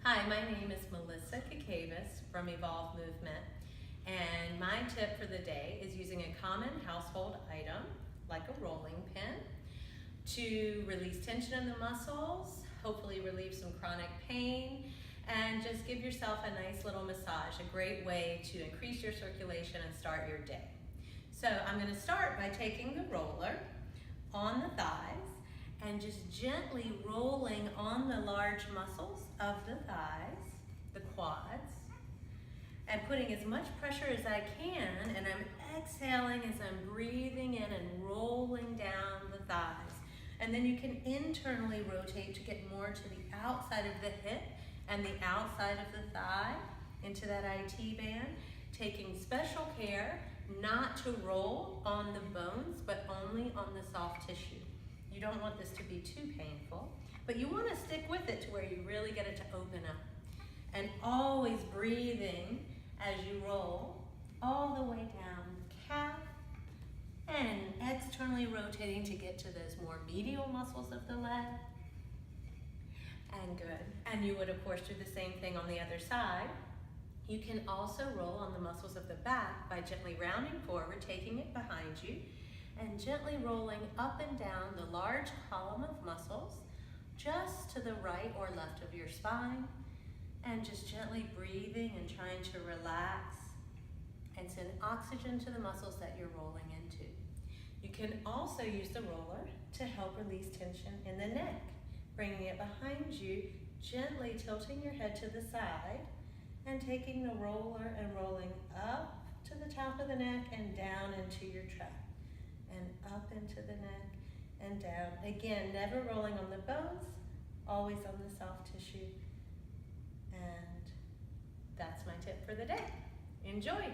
Hi, my name is Melissa Kavakas from Evolve Movement, and my tip for the day is using a common household item, like a rolling pin, to release tension in the muscles, hopefully relieve some chronic pain, and just give yourself a nice little massage, a great way to increase your circulation and start your day. So I'm going to start by taking the roller on the thighs and just gently rolling on the large muscles of the thighs, the quads, and putting as much pressure as I can, and I'm exhaling as I'm breathing in and rolling down the thighs. And then you can internally rotate to get more to the outside of the hip and the outside of the thigh into that IT band, taking special care not to roll on the bones, but only on the soft tissue. You don't want this to be too painful, but you want to stick with it to where you really get it to open up. And always breathing as you roll all the way down the calf and externally rotating to get to those more medial muscles of the leg. And good. And you would, of course, do the same thing on the other side. You can also roll on the muscles of the back by gently rounding forward, taking it behind you, and gently rolling up and down the large column of muscles just to the right or left of your spine, and just gently breathing and trying to relax and send oxygen to the muscles that you're rolling into. You can also use the roller to help release tension in the neck, bringing it behind you, gently tilting your head to the side, and taking the roller and rolling up to the top of the neck and down into your trap. And up into the neck and down. Again, never rolling on the bones, always on the soft tissue. And that's my tip for the day. Enjoy.